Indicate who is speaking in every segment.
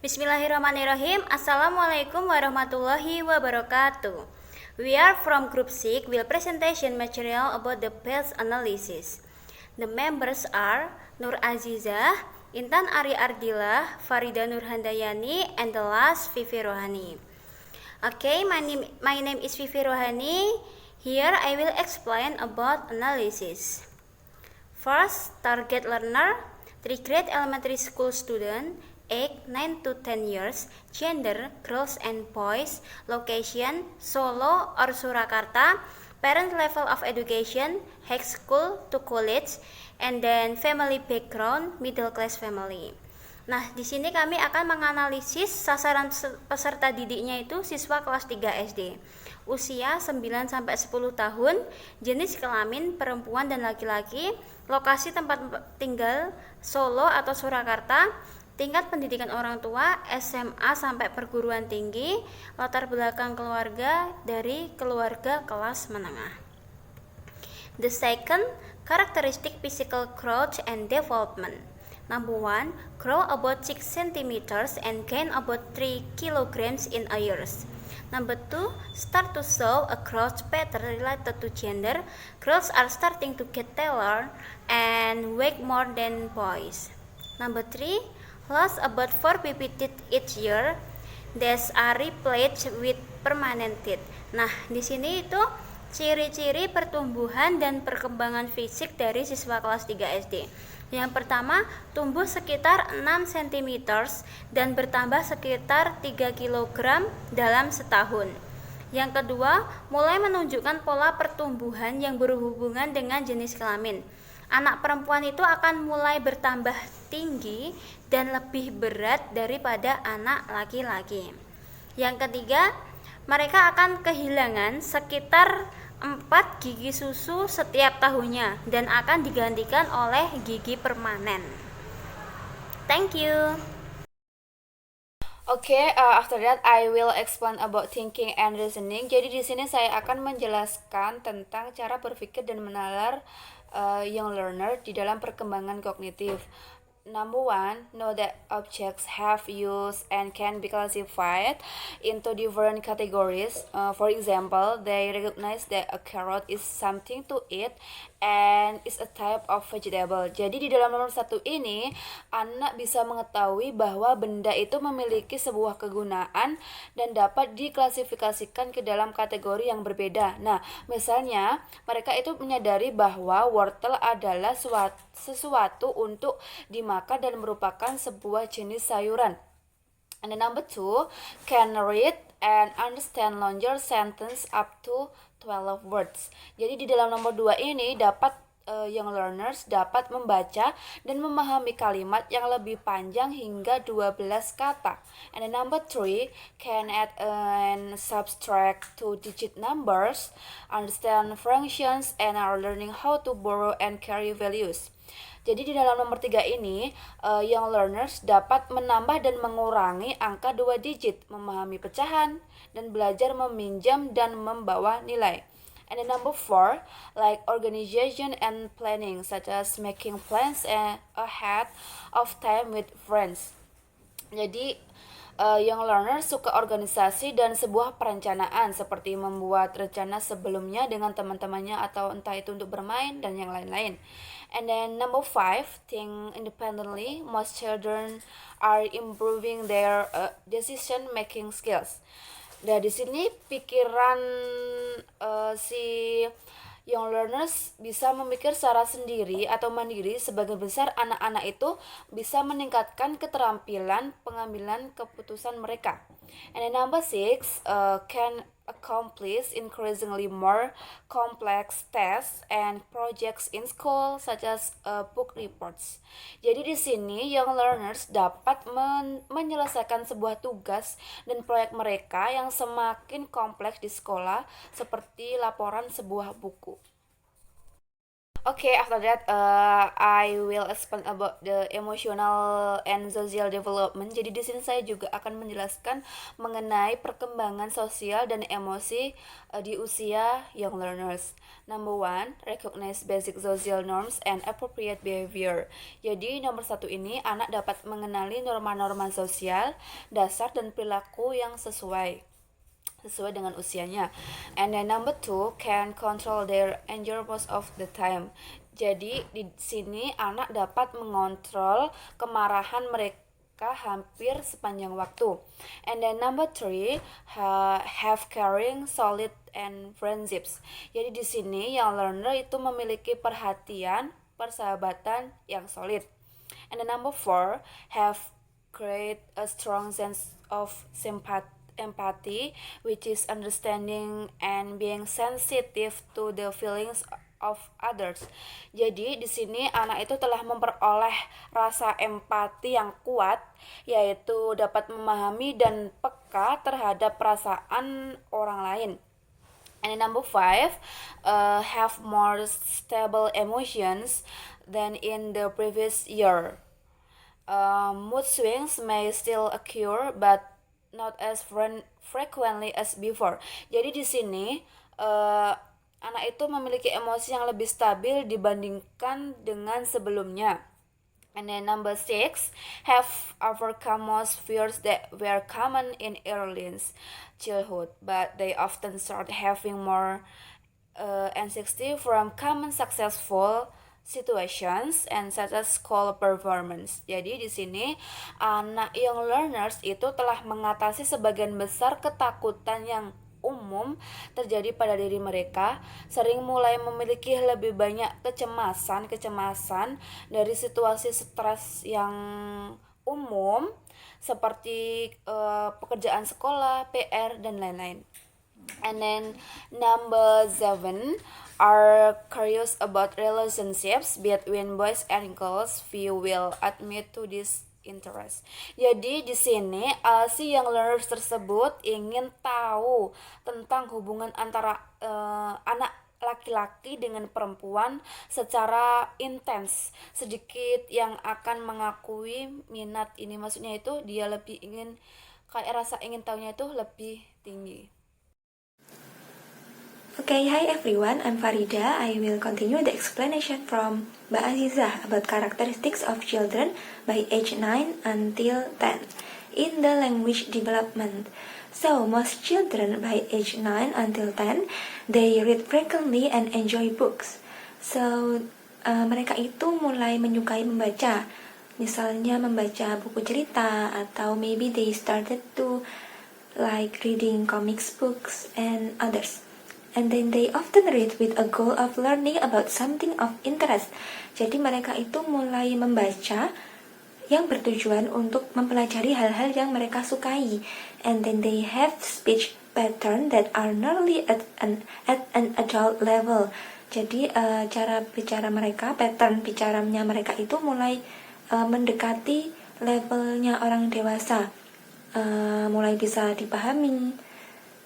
Speaker 1: Bismillahirrahmanirrahim. Assalamualaikum warahmatullahi wabarakatuh. We are from Group 6 will presentation material about the PELS analysis. The members are Nur Azizah, Intan Ari Ardila, Farida Nurhandayani, and the last Vivi Rohani. Okay, my name is Vivi Rohani. Here I will explain about analysis. First, target learner, 3 grade elementary school student, age 9 to 10 years, gender, girls and boys, location, Solo or Surakarta, parent level of education, high school to college, and then family background, middle class family. Nah, di sini kami akan menganalisis sasaran peserta didiknya itu siswa kelas 3 SD. Usia 9 sampai 10 tahun, jenis kelamin perempuan dan laki-laki, lokasi tempat tinggal Solo atau Surakarta, tingkat pendidikan orang tua SMA sampai perguruan tinggi, latar belakang keluarga dari keluarga kelas menengah. The second, characteristic physical growth and development. Number 1, grow about 6 centimeters and gain about 3 kilograms in a year. Number 2, start to show a growth pattern related to gender. Girls are starting to get taller and weight more than boys. Number 3, lost about 4 baby teeth each year. These are replaced with permanent teeth. Nah, di sini itu ciri-ciri pertumbuhan dan perkembangan fisik dari siswa kelas 3 SD. Yang pertama, tumbuh sekitar 6 cm dan bertambah sekitar 3 kg dalam setahun. Yang kedua, mulai menunjukkan pola pertumbuhan yang berhubungan dengan jenis kelamin. Anak perempuan itu akan mulai bertambah tinggi dan lebih berat daripada anak laki-laki. Yang ketiga, mereka akan kehilangan sekitar 4 gigi susu setiap tahunnya dan akan digantikan oleh gigi permanen. Thank you.
Speaker 2: After that I will explain about thinking and reasoning. Jadi di sini saya akan menjelaskan tentang cara berpikir dan menalar young learner di dalam perkembangan kognitif. Number 1, know that objects have use and can be classified into different categories. For example, they recognize that a carrot is something to eat and is a type of vegetable. Jadi di dalam nomor 1 ini, anak bisa mengetahui bahwa benda itu memiliki sebuah kegunaan dan dapat diklasifikasikan ke dalam kategori yang berbeda. Nah, misalnya mereka itu menyadari bahwa wortel adalah sesuatu untuk dimakan dan merupakan sebuah jenis sayuran. And then number 2, can read and understand longer sentence up to 12 words. Jadi di dalam nomor 2 ini dapat young learners dapat membaca dan memahami kalimat yang lebih panjang hingga 12 kata. And then number 3, can add and subtract 2-digit numbers, understand functions, and are learning how to borrow and carry values. Jadi di dalam nomor 3 ini, young learners dapat menambah dan mengurangi angka 2 digit, memahami pecahan, dan belajar meminjam dan membawa nilai. And then number 4, like organization and planning, such as making plans ahead of time with friends. Jadi young learner suka organisasi dan sebuah perencanaan, seperti membuat rencana sebelumnya dengan teman-temannya atau entah itu untuk bermain dan yang lain-lain. And then number 5, think independently. Most children are improving their decision making skills. Nah, di sini pikiran si young learners bisa memikir secara sendiri atau mandiri. Sebagian besar anak-anak itu bisa meningkatkan keterampilan pengambilan keputusan mereka. And then number 6, can accomplish increasingly more complex tasks and projects in school, such as book reports. Jadi di sini young learners dapat menyelesaikan sebuah tugas dan proyek mereka yang semakin kompleks di sekolah, seperti laporan sebuah buku. Okay, after that, I will explain about the emotional and social development. Jadi di sini saya juga akan menjelaskan mengenai perkembangan sosial dan emosi di usia young learners. Number one, recognize basic social norms and appropriate behavior. Jadi nomor satu ini anak dapat mengenali norma-norma sosial, dasar dan perilaku yang sesuai dengan usianya. And then number two, can control their anger most of the time. Jadi di sini anak dapat mengontrol kemarahan mereka hampir sepanjang waktu. And then number three, have caring, solid and friendships. Jadi di sini yang learner itu memiliki perhatian, persahabatan yang solid. And then number four, have create a strong sense of empathy, which is understanding and being sensitive to the feelings of others. Jadi di sini anak itu telah memperoleh rasa empati yang kuat, yaitu dapat memahami dan peka terhadap perasaan orang lain. And number five, have more stable emotions than in the previous year. Mood swings may still occur, but not as frequently as before. Jadi di sini anak itu memiliki emosi yang lebih stabil dibandingkan dengan sebelumnya. And then number six, have overcome most fears that were common in early childhood, but they often start having more anxiety from common successful situations and such as school performance. Jadi di sini anak young learners itu telah mengatasi sebagian besar ketakutan yang umum terjadi pada diri mereka, sering mulai memiliki lebih banyak kecemasan dari situasi stres yang umum seperti pekerjaan sekolah, PR dan lain-lain. And then number seven, are curious about relationships between boys and girls. Few will admit to this interest. Jadi di sini si young learners tersebut ingin tahu tentang hubungan antara anak laki-laki dengan perempuan secara intens. Sedikit yang akan mengakui minat ini, maksudnya itu dia lebih ingin, kayak rasa ingin tahunya itu lebih tinggi.
Speaker 3: Okay, hi everyone, I'm Farida. I will continue the explanation from Mbak Azizah about characteristics of children by age 9 until 10 in the language development. So, most children by age 9 until 10, they read frequently and enjoy books. So, mereka itu mulai menyukai membaca. Misalnya membaca buku cerita, atau maybe they started to like reading comics books and others. And then they often read with a goal of learning about something of interest. Jadi mereka itu mulai membaca yang bertujuan untuk mempelajari hal-hal yang mereka sukai. And then they have speech pattern that are nearly at an adult level. Jadi cara bicara mereka, pattern bicaranya mereka itu mulai mendekati levelnya orang dewasa. Mulai bisa dipahami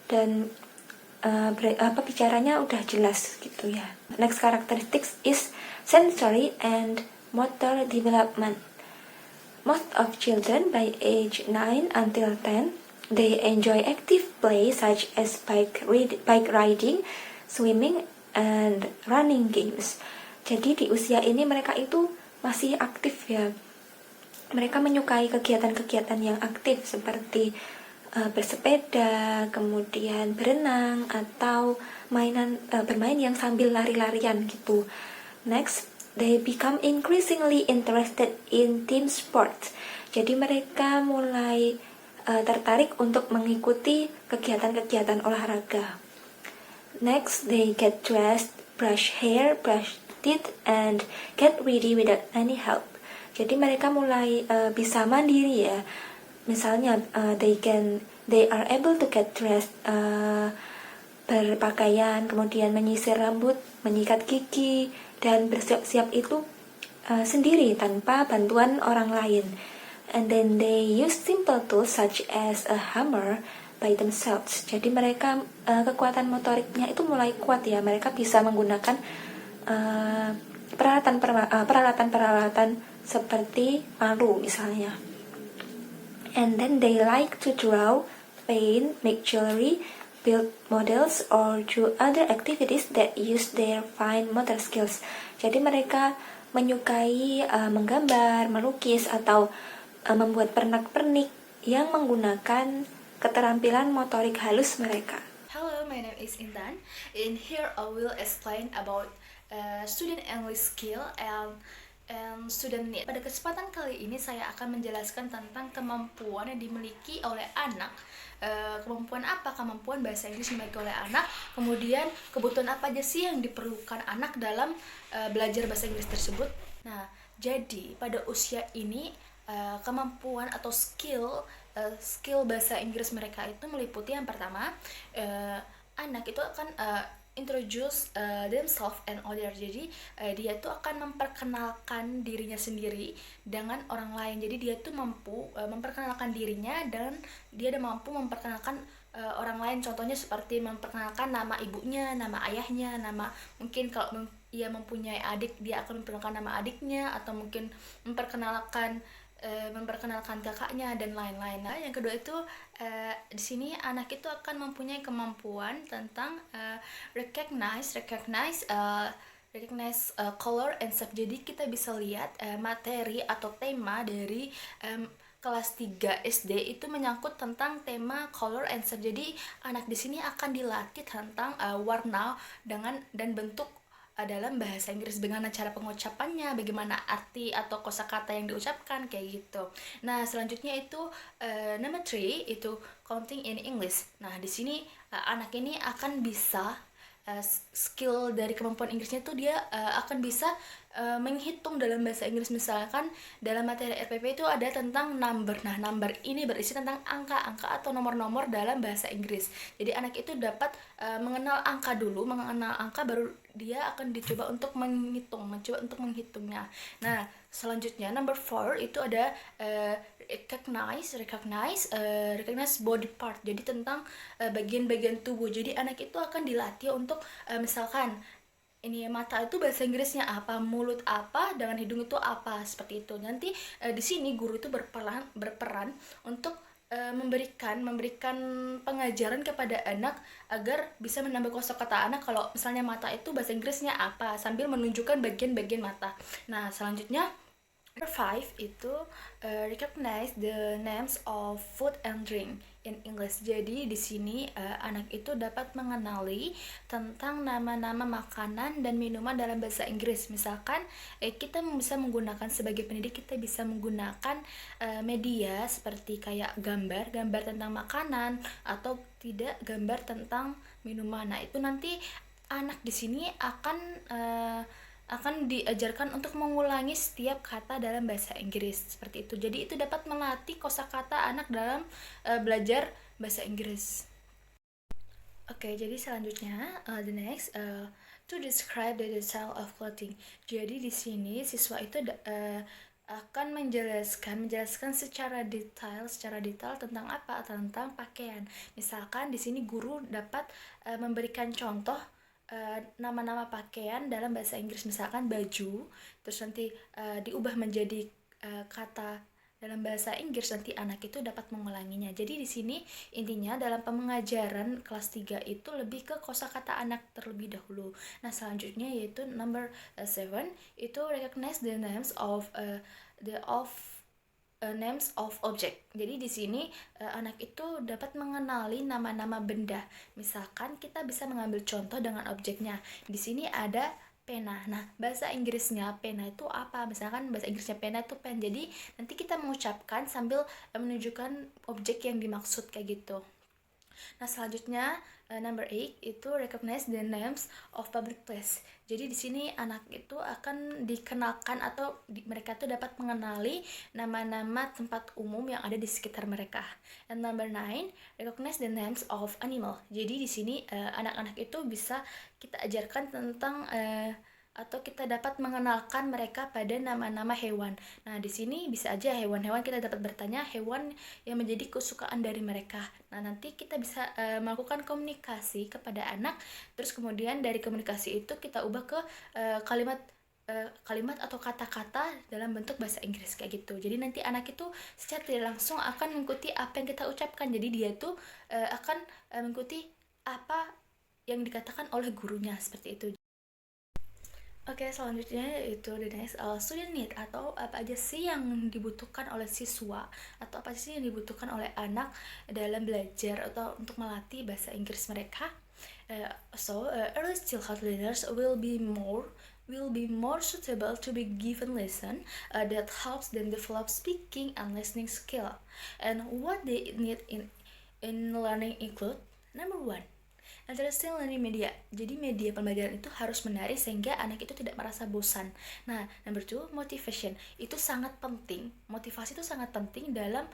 Speaker 3: dan bicaranya udah jelas gitu ya. Next characteristics is sensory and motor development. Most of children by age 9 until 10, they enjoy active play such as bike riding, swimming, and running games. Jadi di usia ini mereka itu masih aktif ya. Mereka menyukai kegiatan-kegiatan yang aktif seperti bersepeda, kemudian berenang, atau bermain yang sambil lari-larian gitu. Next, they become increasingly interested in team sports. Jadi mereka mulai tertarik untuk mengikuti kegiatan-kegiatan olahraga. Next, they get dressed, brush hair, brush teeth, and get ready without any help. Jadi mereka mulai bisa mandiri ya. Misalnya they are able to get dressed, berpakaian, kemudian menyisir rambut, menyikat gigi, dan bersiap-siap itu sendiri tanpa bantuan orang lain. And then they use simple tools such as a hammer by themselves. Jadi mereka kekuatan motoriknya itu mulai kuat ya. Mereka bisa menggunakan peralatan-peralatan seperti palu misalnya. And then they like to draw, paint, make jewelry, build models, or do other activities that use their fine motor skills. Jadi mereka menyukai menggambar, melukis, atau membuat pernak-pernik yang menggunakan keterampilan motorik halus mereka.
Speaker 4: Hello, my name is Intan. In here I will explain about student English skill and student need. Pada kesempatan kali ini saya akan menjelaskan tentang kemampuan yang dimiliki oleh anak. Kemampuan apa? Kemampuan bahasa Inggris dimiliki oleh anak. Kemudian kebutuhan apa aja sih yang diperlukan anak dalam belajar bahasa Inggris tersebut? Nah, jadi pada usia ini kemampuan atau skill bahasa Inggris mereka itu meliputi yang pertama, anak itu akan introduce themselves and other. Jadi dia tuh akan memperkenalkan dirinya sendiri dengan orang lain. Jadi dia tuh mampu memperkenalkan dirinya dan dia udah mampu memperkenalkan orang lain. Contohnya seperti memperkenalkan nama ibunya, nama ayahnya, nama, mungkin kalau ia mempunyai adik, dia akan memperkenalkan nama adiknya, atau mungkin memperkenalkan kakaknya dan lain-lain. Nah, yang kedua itu di sini anak itu akan mempunyai kemampuan tentang recognize color and shape. Jadi kita bisa lihat materi atau tema dari kelas 3 SD itu menyangkut tentang tema color and shape. Jadi anak di sini akan dilatih tentang warna dan bentuk dalam bahasa Inggris, bagaimana cara pengucapannya, bagaimana arti atau kosakata yang diucapkan, kayak gitu. Nah, selanjutnya itu number 3 itu counting in English. Nah, di sini anak ini akan bisa skill dari kemampuan Inggrisnya itu dia akan bisa menghitung dalam bahasa Inggris. Misalkan dalam materi RPP itu ada tentang number. Nah, number ini berisi tentang angka-angka atau nomor-nomor dalam bahasa Inggris. Jadi anak itu dapat mengenal angka dulu, mengenal angka baru dia akan mencoba untuk menghitungnya. Nah, selanjutnya number 4 itu ada recognize body part. Jadi tentang bagian-bagian tubuh. Jadi anak itu akan dilatih untuk misalkan ini mata itu bahasa Inggrisnya apa, mulut apa, dengan hidung itu apa, seperti itu. Nanti di sini guru itu berperan untuk memberikan pengajaran kepada anak agar bisa menambah kosakata anak. Kalau misalnya mata itu bahasa Inggrisnya apa, sambil menunjukkan bagian-bagian mata. Nah, selanjutnya number 5 itu recognize the names of food and drink in English. Jadi di sini anak itu dapat mengenali tentang nama-nama makanan dan minuman dalam bahasa Inggris. Misalkan kita bisa menggunakan sebagai pendidik, kita bisa menggunakan media seperti kayak gambar tentang makanan, atau tidak gambar tentang minuman. Nah, itu nanti anak di sini akan diajarkan untuk mengulangi setiap kata dalam bahasa Inggris, seperti itu. Jadi itu dapat melatih kosakata anak dalam belajar bahasa Inggris. Oke, jadi selanjutnya the next to describe the style of clothing. Jadi di sini siswa itu akan menjelaskan secara detail tentang apa? Tentang pakaian. Misalkan di sini guru dapat memberikan contoh nama-nama pakaian dalam bahasa Inggris, misalkan baju, terus nanti diubah menjadi kata dalam bahasa Inggris, nanti anak itu dapat mengulanginya. Jadi di sini intinya dalam pengajaran kelas 3 itu lebih ke kosakata anak terlebih dahulu. Nah, selanjutnya yaitu number 7 itu recognize the names of names of object. Jadi di sini anak itu dapat mengenali nama-nama benda. Misalkan kita bisa mengambil contoh dengan objeknya. Di sini ada pena. Nah, bahasa Inggrisnya pena itu apa? Misalkan bahasa Inggrisnya pena itu pen. Jadi nanti kita mengucapkan sambil menunjukkan objek yang dimaksud, kayak gitu. Nah, selanjutnya number 8 itu recognize the names of public place. Jadi di sini anak itu akan dikenalkan atau mereka tuh dapat mengenali nama-nama tempat umum yang ada di sekitar mereka. And number 9 recognize the names of animal. Jadi di sini anak-anak itu bisa kita ajarkan tentang atau kita dapat mengenalkan mereka pada nama-nama hewan. Nah, di sini bisa aja hewan-hewan kita dapat bertanya hewan yang menjadi kesukaan dari mereka. Nah, nanti kita bisa melakukan komunikasi kepada anak, terus kemudian dari komunikasi itu kita ubah ke kalimat atau kata-kata dalam bentuk bahasa Inggris kayak gitu. Jadi nanti anak itu secara tidak langsung akan mengikuti apa yang kita ucapkan. Jadi dia tuh akan mengikuti apa yang dikatakan oleh gurunya seperti itu. Oke, selanjutnya yaitu the next student need, atau apa aja sih yang dibutuhkan oleh siswa atau apa sih yang dibutuhkan oleh anak dalam belajar atau untuk melatih bahasa Inggris mereka. Early childhood learners will be more suitable to be given lesson that helps them develop speaking and listening skill. And what they need in learning include number one, interesting learning media. Jadi media pembelajaran itu harus menarik sehingga anak itu tidak merasa bosan. Nah, number two, motivation. Itu sangat penting. Motivasi itu sangat penting dalam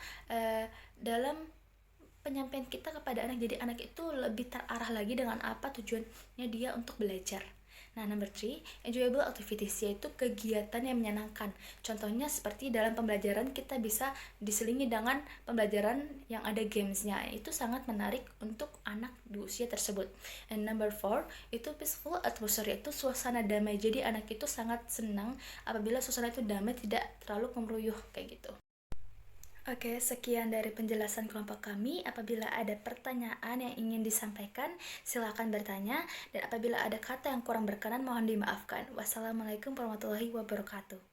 Speaker 4: penyampaian kita kepada anak. Jadi anak itu lebih terarah lagi dengan apa tujuannya dia untuk belajar. Nah, number 3, enjoyable activities, yaitu kegiatan yang menyenangkan. Contohnya seperti dalam pembelajaran kita bisa diselingi dengan pembelajaran yang ada gamesnya. Itu sangat menarik untuk anak di usia tersebut. And number 4, itu peaceful atmosphere, yaitu suasana damai. Jadi anak itu sangat senang apabila suasana itu damai, tidak terlalu kemeruh kayak gitu. Oke, sekian dari penjelasan kelompok kami. Apabila ada pertanyaan yang ingin disampaikan, silakan bertanya. Dan apabila ada kata yang kurang berkenan, mohon dimaafkan. Wassalamualaikum warahmatullahi wabarakatuh.